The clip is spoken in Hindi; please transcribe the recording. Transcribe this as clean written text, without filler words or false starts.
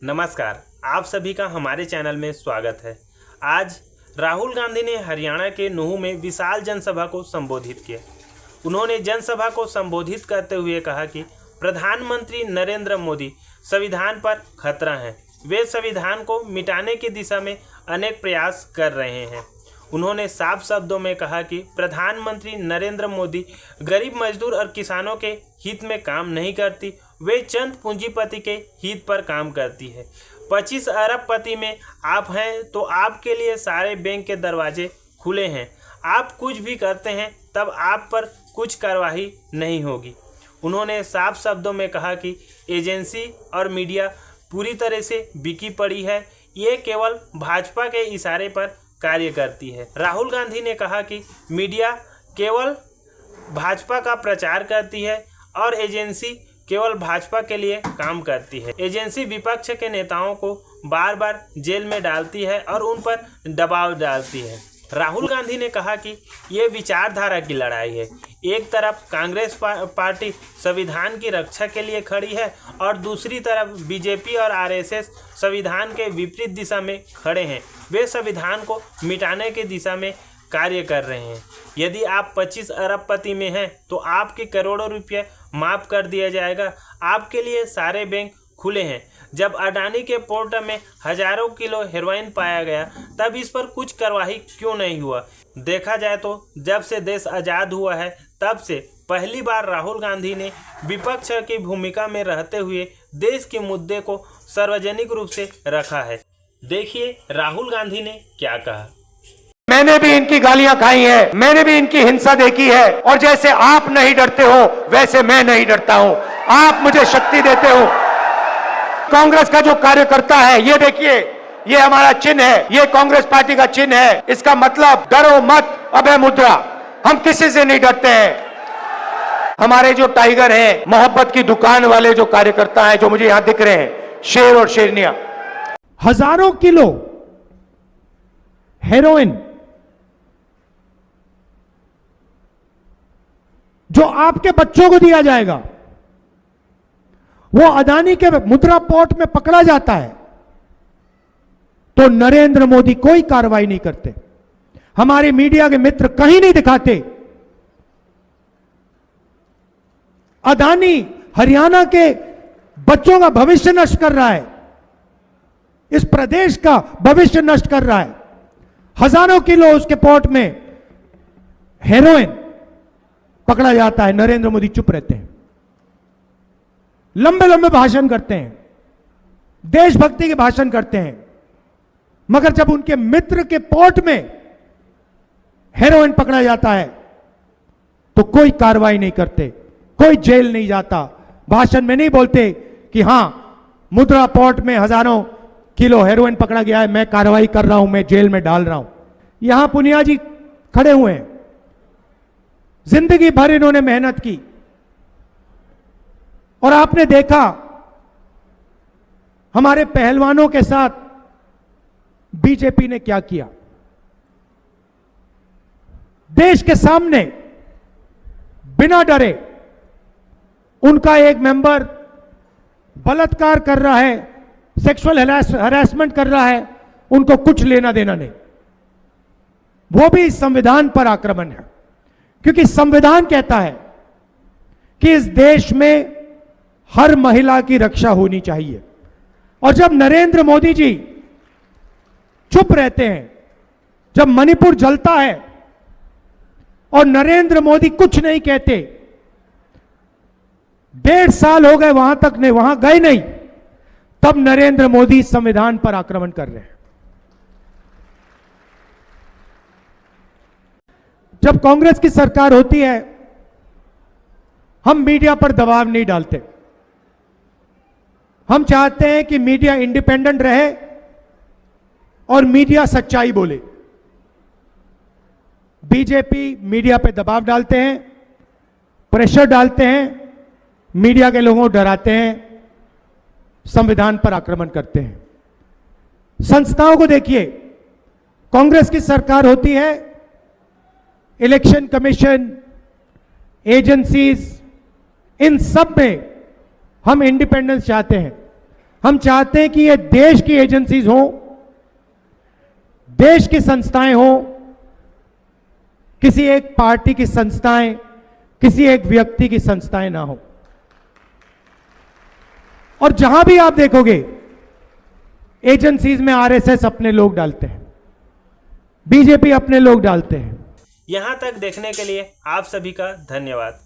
नमस्कार, आप सभी का हमारे चैनल में स्वागत है। आज राहुल गांधी ने हरियाणा के नूंह में विशाल जनसभा को संबोधित किया। उन्होंने जनसभा को संबोधित करते हुए कहा कि प्रधानमंत्री नरेंद्र मोदी संविधान पर खतरा हैं। वे संविधान को मिटाने की दिशा में अनेक प्रयास कर रहे हैं। उन्होंने साफ शब्दों में कहा कि प्रधानमंत्री नरेंद्र मोदी गरीब मजदूर और किसानों के हित में काम नहीं करती, वे चंद पूंजीपति के हित पर काम करती है। 25 अरबपति में आप हैं तो आपके लिए सारे बैंक के दरवाजे खुले हैं। आप कुछ भी करते हैं तब आप पर कुछ कार्रवाई नहीं होगी। उन्होंने साफ शब्दों में कहा कि एजेंसी और मीडिया पूरी तरह से बिकी पड़ी है, ये केवल भाजपा के इशारे पर कार्य करती है। राहुल गांधी ने कहा कि मीडिया केवल भाजपा का प्रचार करती है और एजेंसी केवल भाजपा के लिए काम करती है। एजेंसी विपक्ष के नेताओं को बार बार जेल में डालती है और उन पर दबाव डालती है। राहुल गांधी ने कहा कि ये विचारधारा की लड़ाई है। एक तरफ कांग्रेस पार्टी संविधान की रक्षा के लिए खड़ी है और दूसरी तरफ बीजेपी और आरएसएस संविधान के विपरीत दिशा में खड़े हैं। वे संविधान को मिटाने की दिशा में कार्य कर रहे हैं। यदि आप 25 अरबपति में हैं तो आपके करोड़ों रुपये माफ़ कर दिया जाएगा। आपके लिए सारे बैंक खुले हैं। जब अडानी के पोर्ट में हजारों किलो हेरोइन पाया गया तब इस पर कुछ कार्रवाई क्यों नहीं हुआ? देखा जाए तो जब से देश आज़ाद हुआ है तब से पहली बार राहुल गांधी ने विपक्ष की भूमिका में रहते हुए देश के मुद्दे को सार्वजनिक रूप से रखा है। देखिए राहुल गांधी ने क्या कहा। मैंने भी इनकी गालियां खाई हैं, मैंने भी इनकी हिंसा देखी है और जैसे आप नहीं डरते हो वैसे मैं नहीं डरता हूं। आप मुझे शक्ति देते हो। कांग्रेस का जो कार्यकर्ता है, ये देखिए, ये हमारा चिन्ह है, ये कांग्रेस पार्टी का चिन्ह है। इसका मतलब डरो मत, अभय मुद्रा। हम किसी से नहीं डरते हैं। हमारे जो टाइगर हैं, मोहब्बत की दुकान वाले जो कार्यकर्ता हैं, जो मुझे यहां दिख रहे हैं, शेर और शेरनिया, हजारों किलो हेरोइन जो आपके बच्चों को दिया जाएगा, वो अदानी के मुद्रा पोर्ट में पकड़ा जाता है तो नरेंद्र मोदी कोई कार्रवाई नहीं करते। हमारे मीडिया के मित्र कहीं नहीं दिखाते। अदानी हरियाणा के बच्चों का भविष्य नष्ट कर रहा है, इस प्रदेश का भविष्य नष्ट कर रहा है। हजारों किलो उसके पोर्ट में हेरोइन पकड़ा जाता है, नरेंद्र मोदी चुप रहते हैं, लंबे लंबे भाषण करते हैं, देशभक्ति के भाषण करते हैं, मगर जब उनके मित्र के पोर्ट में हेरोइन पकड़ा जाता है तो कोई कार्रवाई नहीं करते, कोई जेल नहीं जाता। भाषण में नहीं बोलते कि हां मुद्रा पोर्ट में हजारों किलो हेरोइन पकड़ा गया है, मैं कार्रवाई कर रहा हूं, मैं जेल में डाल रहा हूं। यहां पुनिया जी खड़े हुए हैं, जिंदगी भर इन्होंने मेहनत की और आपने देखा हमारे पहलवानों के साथ बीजेपी ने क्या किया। देश के सामने बिना डरे उनका एक मेंबर बलात्कार कर रहा है, सेक्सुअल हरासमेंट कर रहा है, उनको कुछ लेना देना नहीं। वो भी संविधान पर आक्रमण है, क्योंकि संविधान कहता है कि इस देश में हर महिला की रक्षा होनी चाहिए। और जब नरेंद्र मोदी जी चुप रहते हैं, जब मणिपुर जलता है और नरेंद्र मोदी कुछ नहीं कहते, 1.5 साल हो गए वहां तक नहीं, वहां गए नहीं, तब नरेंद्र मोदी संविधान पर आक्रमण कर रहे हैं। जब कांग्रेस की सरकार होती है हम मीडिया पर दबाव नहीं डालते। हम चाहते हैं कि मीडिया इंडिपेंडेंट रहे और मीडिया सच्चाई बोले। बीजेपी मीडिया पे दबाव डालते हैं, प्रेशर डालते हैं, मीडिया के लोगों को डराते हैं, संविधान पर आक्रमण करते हैं। संस्थाओं को देखिए, कांग्रेस की सरकार होती है, इलेक्शन कमीशन, एजेंसीज, इन सब में हम इंडिपेंडेंस चाहते हैं। हम चाहते हैं कि ये देश की एजेंसीज हो, देश की संस्थाएं हो, किसी एक पार्टी की संस्थाएं, किसी एक व्यक्ति की संस्थाएं ना हो। और जहां भी आप देखोगे एजेंसीज में आरएसएस अपने लोग डालते हैं, बीजेपी अपने लोग डालते हैं। यहाँ तक देखने के लिए आप सभी का धन्यवाद।